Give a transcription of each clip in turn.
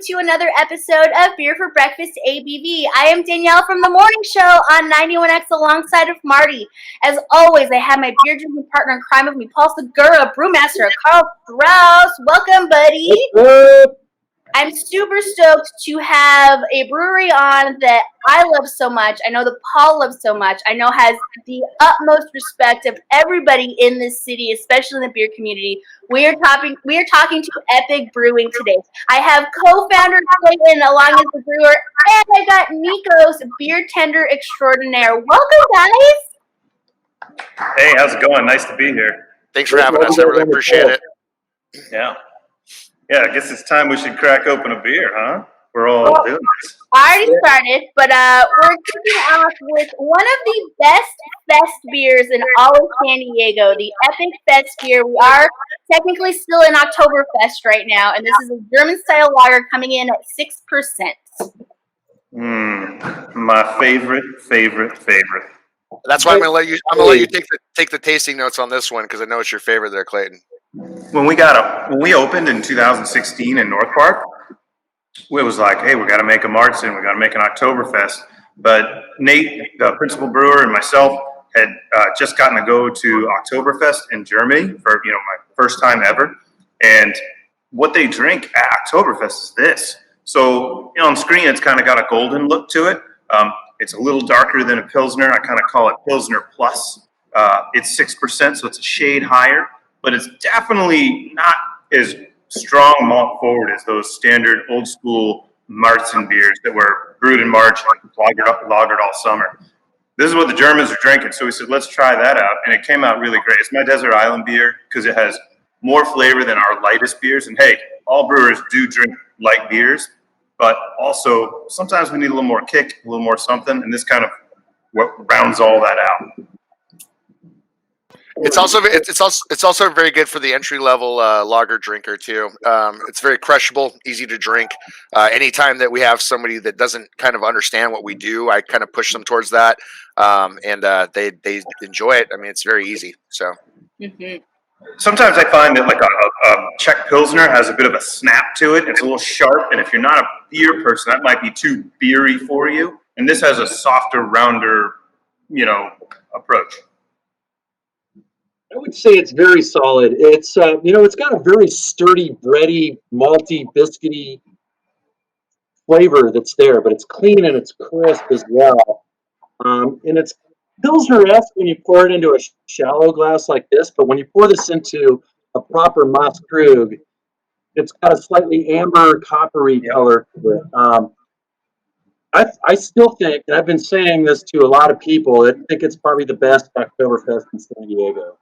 to another episode of Beer for Breakfast ABV. I am Danielle from the morning show on 91X alongside of Marty. As always, I have my beer drinking partner in crime with me, Paul Segura, brewmaster Carl Strauss. Welcome, buddy. I'm super stoked to have a brewery on that I love so much. I know that Paul loves so much. I know has the utmost respect of everybody in this city, especially in the beer community. We are talking to Eppig Brewing today. I have co-founder Clayton along as the brewer, and I got Nikos, beer tender extraordinaire. Welcome, guys. Hey, how's it going? Nice to be here. Thanks for having us. I really appreciate it. Yeah, I guess it's time we should crack open a beer, huh? We're all doing this. I already started, but we're kicking off with one of the best Festbiers in all of San Diego, the Eppig Festbier. We are technically still in Oktoberfest right now, and this is a German-style lager coming in at 6%. My favorite. That's why I'm gonna let you take the tasting notes on this one because I know it's your favorite there, Clayton. When we opened in 2016 in North Park, it was like, hey, we got to make a Martzen, we got to make an Oktoberfest. But Nate, the principal brewer, and myself had just gotten to go to Oktoberfest in Germany for my first time ever. And what they drink at Oktoberfest is this. So on screen, it's kind of got a golden look to it. It's a little darker than a Pilsner. I kind of call it Pilsner Plus. It's 6%, so it's a shade higher. But it's definitely not as strong malt forward as those standard old school Marzen beers that were brewed in March and lagered all summer. This is what the Germans are drinking, so we said, let's try that out, and it came out really great. It's my desert island beer because it has more flavor than our lightest beers, and hey, all brewers do drink light beers, but also sometimes we need a little more kick, a little more something, and this kind of what rounds all that out. It's also very good for the entry level lager drinker too. It's very crushable, easy to drink. Anytime that we have somebody that doesn't kind of understand what we do, I kind of push them towards that, and they enjoy it. I mean, it's very easy. So sometimes I find that like a Czech Pilsner has a bit of a snap to it. It's a little sharp, and if you're not a beer person, that might be too beery for you. And this has a softer, rounder, approach. I would say it's very solid. It's it's got a very sturdy, bready, malty, biscuity flavor that's there, but it's clean and it's crisp as well. And it's Pilsner-esque when you pour it into a shallow glass like this, but when you pour this into a proper Moss Krug, it's got a slightly amber, coppery color to it. I still think, and I've been saying this to a lot of people, I think it's probably the best Oktoberfest in San Diego.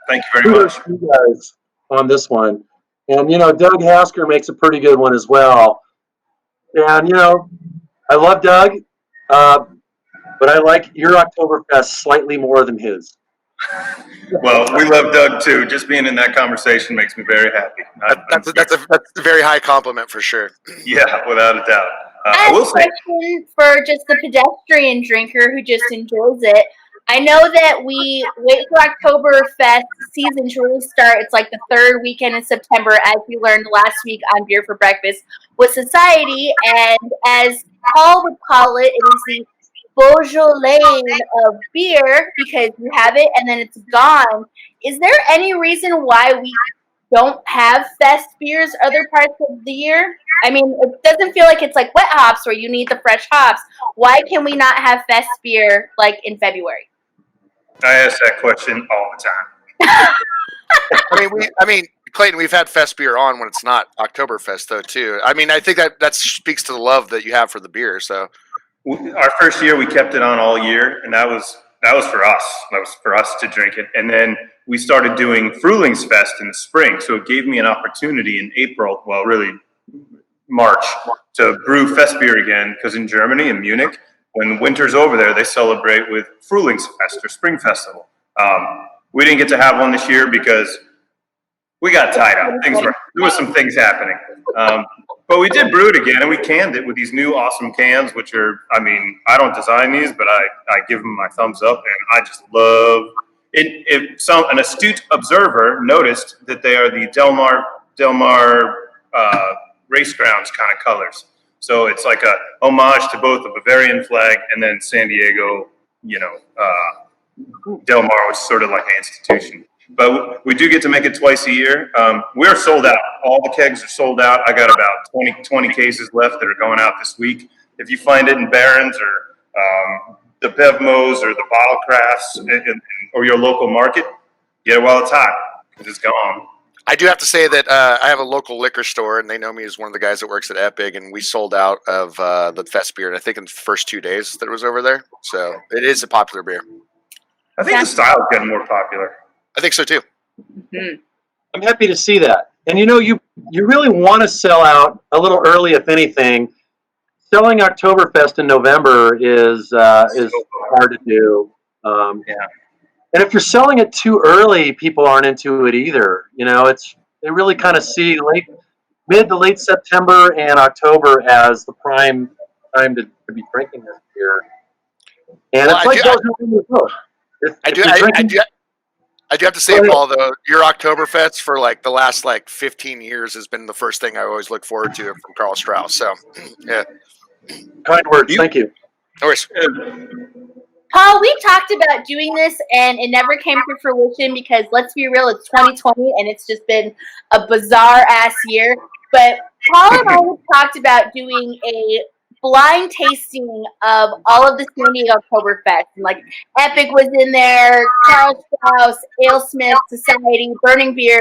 Thank you very much. You guys on this one. And, Doug Hasker makes a pretty good one as well. And, I love Doug, but I like your Oktoberfest slightly more than his. Well, we love Doug, too. Just being in that conversation makes me very happy. That's a very high compliment for sure. Yeah, without a doubt. I will say, for just the pedestrian drinker who just enjoys it, I know that we wait for Oktoberfest season to really start. It's like the third weekend in September, as we learned last week on Beer for Breakfast with Society. And as Paul would call it, it is the Beaujolais of beer because you have it and then it's gone. Is there any reason why we don't have Fest beers other parts of the year? I mean, it doesn't feel like it's like wet hops where you need the fresh hops. Why can we not have Fest beer like in February? I ask that question all the time. I mean, Clayton, we've had Festbier on when it's not Oktoberfest though too. I mean, I think that speaks to the love that you have for the beer. So, our first year we kept it on all year, and that was for us. That was for us to drink it, and then we started doing Frühlingsfest in the spring. So it gave me an opportunity in April, well, really March, to brew Festbier again because in Germany, in Munich, when winter's over there, they celebrate with Frühlingsfest or Spring Festival. We didn't get to have one this year because we got tied up. There was some things happening. But we did brew it again, and we canned it with these new awesome cans, which are, I don't design these, but I give them my thumbs up, and I just love it. An astute observer noticed that they are the Delmar race grounds kind of colors. So it's like a homage to both the Bavarian flag and then San Diego, Del Mar, which is sort of like an institution. But we do get to make it twice a year. We're sold out. All the kegs are sold out. I got about 20 cases left that are going out this week. If you find it in Barron's or the Bevmos or the Bottle Crafts or your local market, get it while it's hot because it's gone. I do have to say that I have a local liquor store, and they know me as one of the guys that works at Eppig, and we sold out of the Festbier, I think, in the first 2 days that it was over there. So it is a popular beer. I think the style is getting more popular. I think so, too. Mm-hmm. I'm happy to see that. And you really want to sell out a little early, if anything. Selling Oktoberfest in November is hard to do. Yeah. And if you're selling it too early, people aren't into it either. They really kind of see mid to late September and October as the prime time to be drinking this beer. And Well, it's like I do have to say, Paul, though, your Oktoberfest for like the last 15 years has been the first thing I always look forward to from Karl Strauss. So, yeah. Kind words. Thank you. No worries. Paul, we talked about doing this, and it never came to fruition because, let's be real, it's 2020, and it's just been a bizarre-ass year. But Paul and I talked about doing a blind tasting of all of the San Diego Oktoberfest. And, Eppig was in there, Karl Strauss, AleSmith Society, Burning Beer.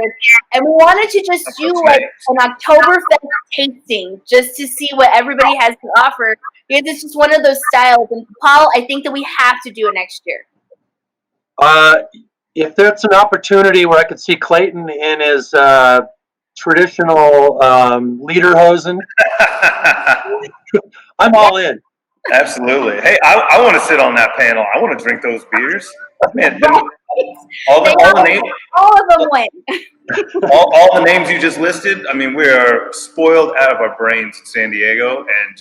And we wanted to just do, an Oktoberfest tasting just to see what everybody has to offer. Because it's just one of those styles. And Paul, I think that we have to do it next year. If that's an opportunity where I could see Clayton in his traditional lederhosen, I'm all in. Absolutely. Hey, I want to sit on that panel. I want to drink those beers. Man, all the names, all of them win. all the names you just listed. I mean, we are spoiled out of our brains in San Diego, and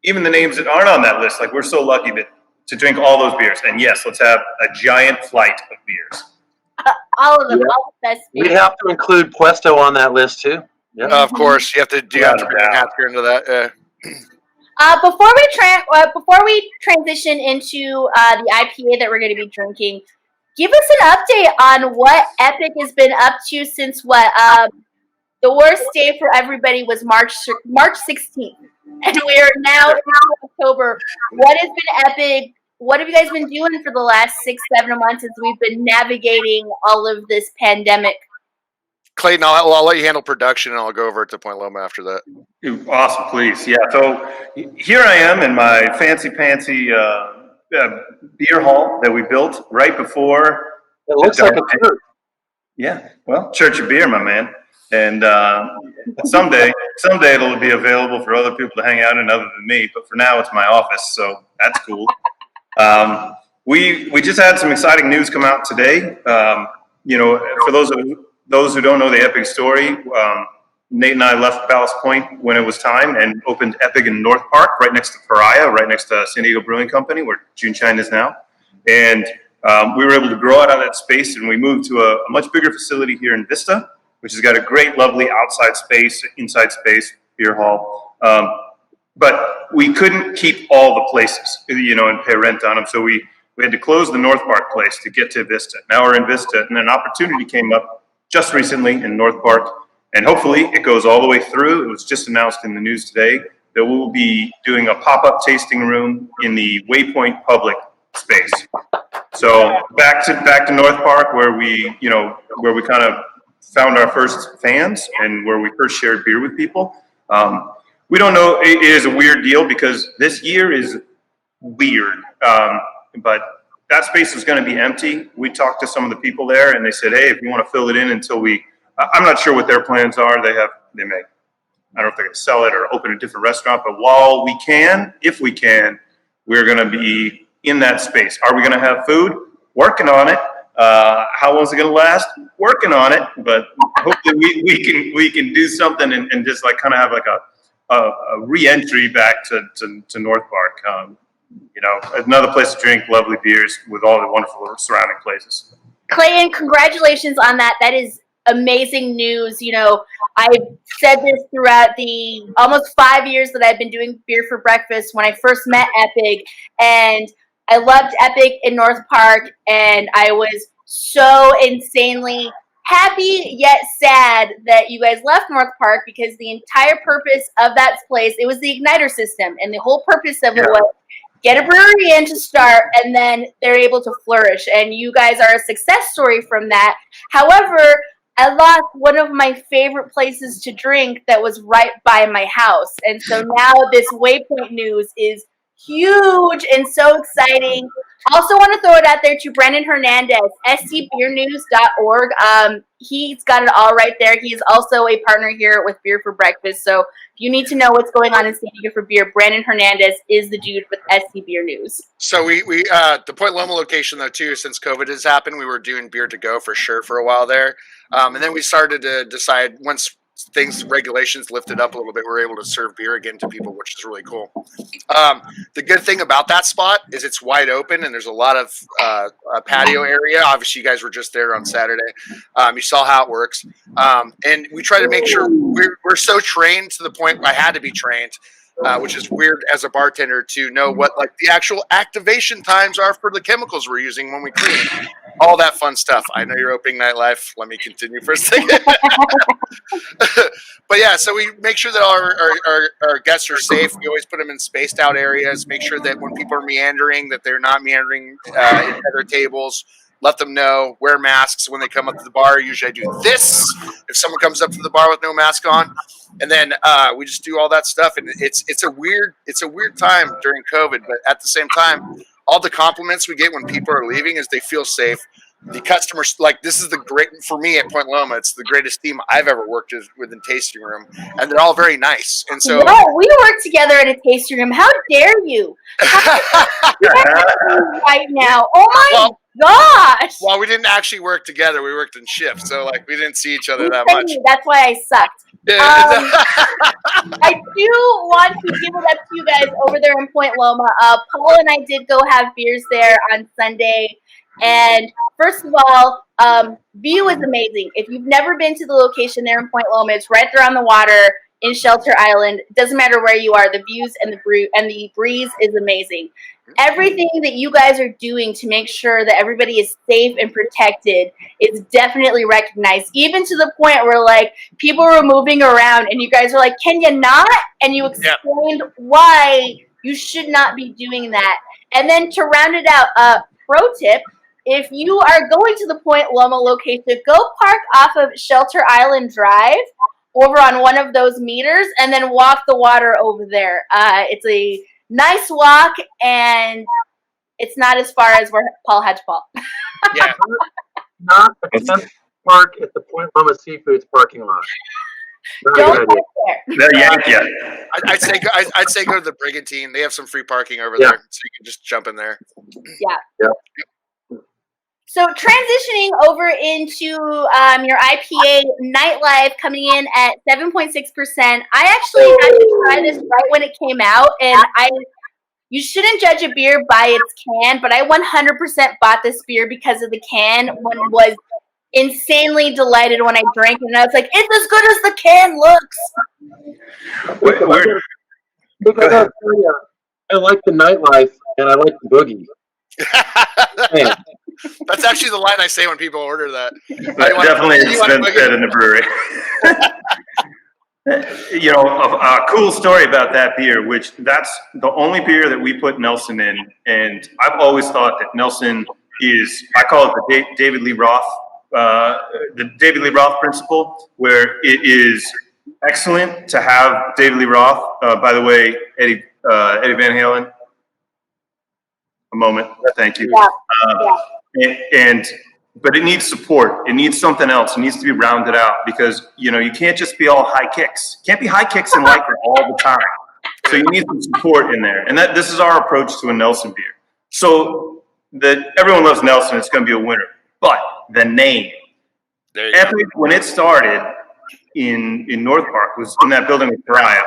even the names that aren't on that list. We're so lucky to drink all those beers. And yes, let's have a giant flight of beers. All of them, all the best beers. We have to include Puesto on that list too. Yep. Of course, you have to bring Hasker into that. Before we transition into the IPA that we're going to be drinking, give us an update on what Eppig has been up to since the worst day for everybody was March 16th, and we are now into October. What has been Eppig? What have you guys been doing for the last 6-7 months as we've been navigating all of this pandemic? Clayton, I'll let you handle production, and I'll go over to Point Loma after that. Awesome, please. Yeah, so here I am in my fancy beer hall that we built right before. It looks like a church. Yeah, well, Church of Beer, my man. And someday it'll be available for other people to hang out in other than me. But for now, it's my office, so that's cool. We just had some exciting news come out today. For those who don't know the Eppig story, Nate and I left Ballast Point when it was time and opened Eppig in North Park, right next to Pariah, right next to San Diego Brewing Company, where Juneshine is now. And we were able to grow out of that space, and we moved to a much bigger facility here in Vista, which has got a great, lovely outside space, inside space, beer hall. But we couldn't keep all the places, and pay rent on them. So we had to close the North Park place to get to Vista. Now we're in Vista, and an opportunity came up just recently in North Park, and hopefully it goes all the way through. It was just announced in the news today that we'll be doing a pop-up tasting room in the Waypoint Public space. So back to North Park, where we kind of found our first fans and where we first shared beer with people. We don't know. It is a weird deal because this year is weird, but that space is going to be empty. We talked to some of the people there, and they said, "Hey, if you want to fill it in until I'm not sure what their plans are. They may. I don't know if they're going to sell it or open a different restaurant. But if we can, we're going to be in that space. Are we going to have food? Working on it. How long is it going to last? Working on it. But hopefully we can do something and just kind of have a re-entry back to North Park. Another place to drink lovely beers with all the wonderful surrounding places. Clayton, congratulations on that. That is amazing news. I've said this throughout the almost 5 years that I've been doing beer for breakfast. When I first met Eppig, and I loved Eppig in North Park, and I was so insanely happy yet sad that you guys left North Park, because the entire purpose of that place, it was the igniter system, and the whole purpose of it was get a brewery in to start, and then they're able to flourish. And you guys are a success story from that. However, I lost one of my favorite places to drink that was right by my house. And so now this Waypoint news is huge and so exciting. Also want to throw it out there to Brendan Hernandez, stbeernews.org. He's got it all right there. He's also a partner here with Beer for Breakfast. So if you need to know what's going on in San Diego for beer, Brandon Hernandez is the dude with ST Beer News. So we the Point Loma location though too, since COVID has happened, we were doing beer to go for sure for a while there. And then we started to decide once regulations lifted up a little bit, we were able to serve beer again to people, which is really cool. The good thing about that spot is it's wide open and there's a lot of patio area. Obviously, you guys were just there on Saturday. You saw how it works. And we try to make sure we're so trained to the point I had to be trained, which is weird as a bartender to know what like the actual activation times are for the chemicals we're using when we clean. All that fun stuff. I know you're opening Nightlife. Let me continue for a second. But yeah, so we make sure that our guests are safe. We always put them in spaced out areas. Make sure that when people are meandering, that they're not meandering into their tables. Let them know. Wear masks when they come up to the bar. Usually I do this if someone comes up to the bar with no mask on. And then we just do all that stuff. And it's a weird time during COVID. But at the same time, all the compliments we get when people are leaving is they feel safe. The customers, like, this is the great, for me at Point Loma, it's the greatest team I've ever worked with in tasting room. And they're all very nice. And so. No, we work together at a tasting room. How dare you? How dare you right now? Oh my gosh. Well, we didn't actually work together. We worked in shifts. So, like, we didn't see each other that much. That's why I sucked. I do want to give it up to you guys over there in Point Loma. Paul and I did go have beers there on Sunday. And first of all, view is amazing. If you've never been to the location there in Point Loma, it's right there on the water in Shelter Island. It doesn't matter where you are. The views and the breeze is amazing. Everything that you guys are doing to make sure that everybody is safe and protected is definitely recognized, even to the point where, like, people were moving around and you guys are like, can you not? And you explained why you should not be doing that. And then to round it out, pro tip, if you are going to the Point Loma location, go park off of Shelter Island Drive over on one of those meters and then walk the water over there. It's a nice walk, and it's not as far as where Paul had to fall. Yeah. Not attempt park at the Point Loma Seafoods parking lot. Don't park there. I'd say go to the Brigantine. They have some free parking over there, so you can just jump in there. Yeah. So transitioning over into your IPA Nightlife coming in at 7.6%. I actually had to try this right when it came out, and you shouldn't judge a beer by its can, but I 100% bought this beer because of the can. When was insanely delighted when I drank it, and I was like, it's as good as the can looks. I like the Nightlife, and I like the boogie. That's actually the line I say when people order that. Definitely it's been said in the brewery. You know, a cool story about that beer, which that's the only beer that we put Nelson in. And I've always thought that Nelson is, I call it the David Lee Roth principle, where it is excellent to have David Lee Roth. By the way, Eddie Van Halen. A moment. Thank you. But it needs support. It needs something else. It needs to be rounded out, because, you know, you can't just be all high kicks. Can't be high kicks and liker all the time. So you need some support in there. And this is our approach to a Nelson beer. So that everyone loves Nelson, it's going to be a winner. But the name, Eppig, when it started in North Park, was in that building with Pariah.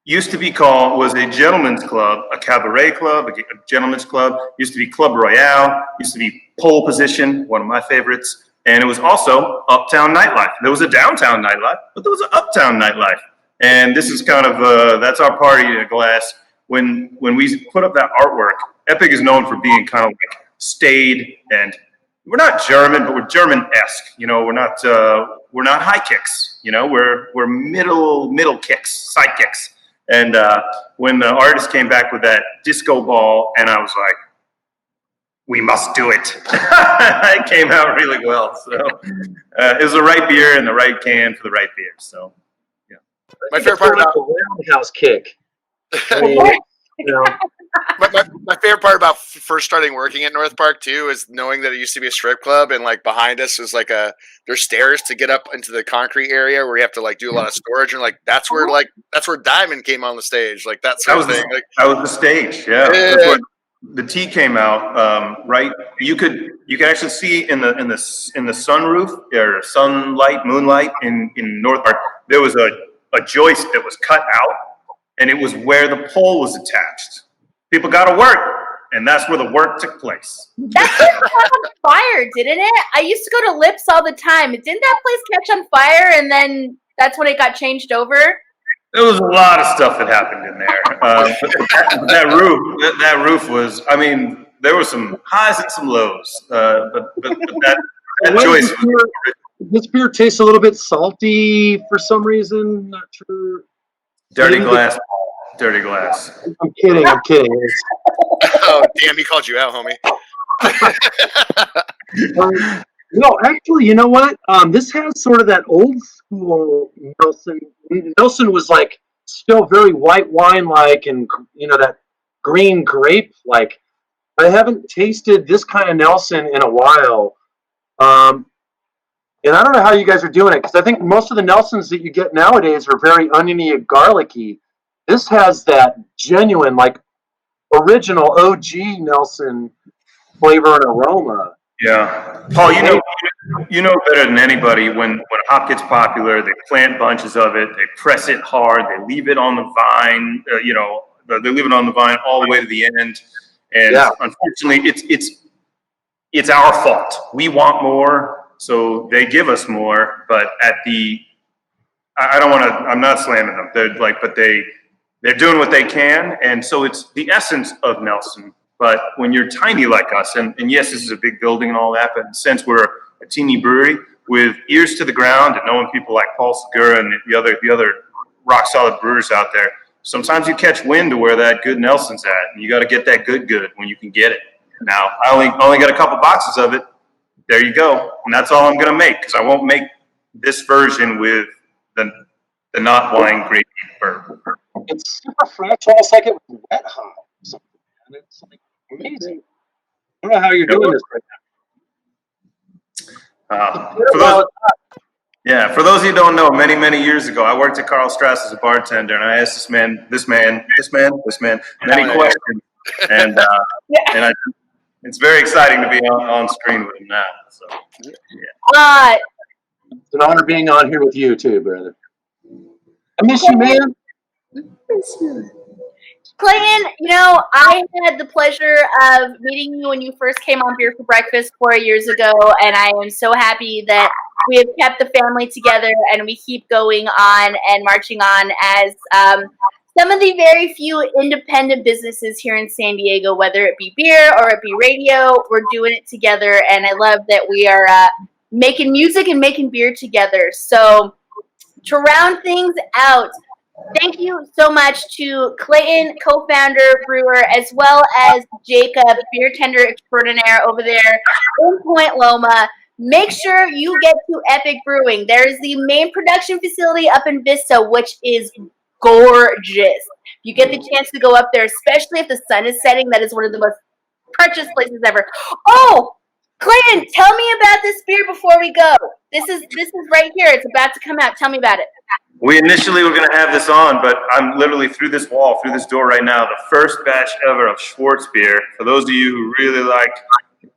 Used to be was a gentleman's club, a cabaret club, a gentleman's club. Used to be Club Royale. Used to be Pole Position, one of my favorites. And it was also uptown nightlife. There was a downtown nightlife, but there was an uptown nightlife. And this is kind of, that's our party in a glass. When we put up that artwork, Eppig is known for being kind of like staid, and we're not German, but we're German-esque. You know, we're not high kicks. You know, we're middle kicks, side kicks. And when the artist came back with that disco ball, and I was like, we must do it. It came out really well. So it was the right beer and the right can for the right beer. So yeah. My favorite part about the roundhouse kick. I mean, you know, my favorite part about first starting working at North Park too is knowing that it used to be a strip club, and like behind us is like there's stairs to get up into the concrete area where you have to like do a lot of storage, and like that's where Diamond came on the stage, like that sort of thing. That was the stage, yeah. That's where the T came out, right? You could actually see in the sunroof or sunlight, moonlight in North Park, there was a joist that was cut out, and it was where the pole was attached. People got to work, and that's where the work took place. That place caught on fire, didn't it? I used to go to Lips all the time. Didn't that place catch on fire, and then that's when it got changed over? There was a lot of stuff that happened in there. But that roof was, I mean, there were some highs and some lows. But that choice. This beer tastes a little bit salty for some reason. Not sure. Dirty glass. Dirty glass. I'm kidding. Oh, damn, he called you out, homie. No, actually, you know what? This has sort of that old school Nelson. Nelson was like still very white wine like, and you know, that green grape like. I haven't tasted this kind of Nelson in a while. And I don't know how you guys are doing it, because I think most of the Nelsons that you get nowadays are very oniony and garlicky. This has that genuine, like, original OG Nelson flavor and aroma. Yeah, Paul, you know better than anybody when a hop gets popular, they plant bunches of it, they press it hard, they leave it on the vine, they leave it on the vine all the way to the end, and unfortunately, it's our fault. We want more, so they give us more, but I'm not slamming them. They're doing what they can, and so it's the essence of Nelson. But when you're tiny like us, and yes, this is a big building and all that, but since we're a teeny brewery with ears to the ground and knowing people like Paul Segura and the other rock solid brewers out there, sometimes you catch wind to where that good Nelson's at, and you got to get that good when you can get it. Now, I only got a couple boxes of it. There you go, and that's all I'm going to make, because I won't make this version with the not wine grape bourbon. It's super fresh, almost like it was wet hot. And it's like amazing. I don't know how you're doing this right now. For those of you who don't know, many years ago, I worked at Karl Strauss as a bartender, and I asked this man many questions, and it's very exciting to be on screen with him now. So, yeah. It's an honor being on here with you too, brother. I miss you, man. Clayton, I had the pleasure of meeting you when you first came on Beer for Breakfast 4 years ago, and I am so happy that we have kept the family together and we keep going on and marching on as some of the very few independent businesses here in San Diego, whether it be beer or it be radio, we're doing it together, and I love that we are making music and making beer together. So to round things out, thank you so much to Clayton, co-founder, brewer, as well as Jacob, beer tender extraordinaire over there in Point Loma. Make sure you get to Eppig Brewing. There is the main production facility up in Vista, which is gorgeous. If you get the chance to go up there, especially if the sun is setting, that is one of the most precious places ever. Oh, Clayton, tell me about this beer before we go. This is right here. It's about to come out. Tell me about it. We initially were going to have this on, but I'm literally through this door right now, the first batch ever of Schwarzbier. For those of you who really like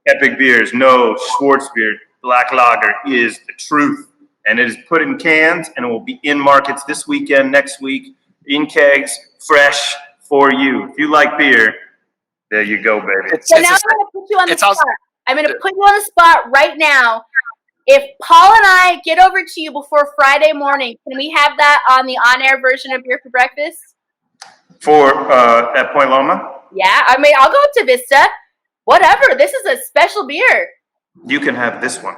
epic beers, know Schwarzbier Black Lager is the truth. And it is put in cans, and it will be in markets this weekend, next week, in kegs, fresh for you. If you like beer, there you go, baby. So now I'm going to put you on the spot. I'm going to put you on the spot right now. If Paul and I get over to you before Friday morning, can we have that on the on-air version of Beer for Breakfast? For at Point Loma, Yeah, I mean, I'll go up to Vista. Whatever. This is a special beer. you can have this one.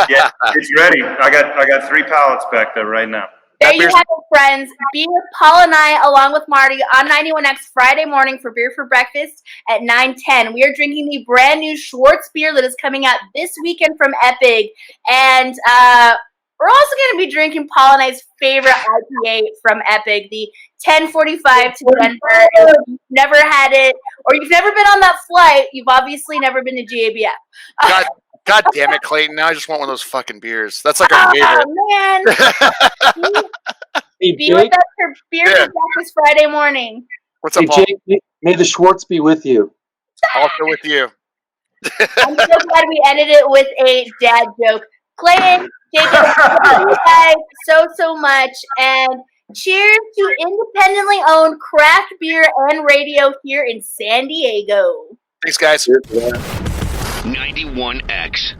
Yeah, it's ready. I got 3 pallets back there right now. There you have it, friends. Be with Paul and I, along with Marty, on 91X Friday morning for Beer for Breakfast at 9:10. We are drinking the brand new Schwarzbier that is coming out this weekend from Eppig. And we're also going to be drinking Paul and I's favorite IPA from Eppig, the 1045 to Denver. If you've never had it, or you've never been on that flight, you've obviously never been to GABF. God damn it, Clayton. Now I just want one of those fucking beers. That's like our favorite. Oh, man. Be with us for Beer for Breakfast Friday morning. What's up, Hey, Paul? Jake, may the Schwartz be with you. Also with you. I'm so glad we ended it with a dad joke. Clayton, Jacob, thank you guys so much. And cheers to independently owned craft beer and radio here in San Diego. Thanks, guys. Cheers, man. 91X.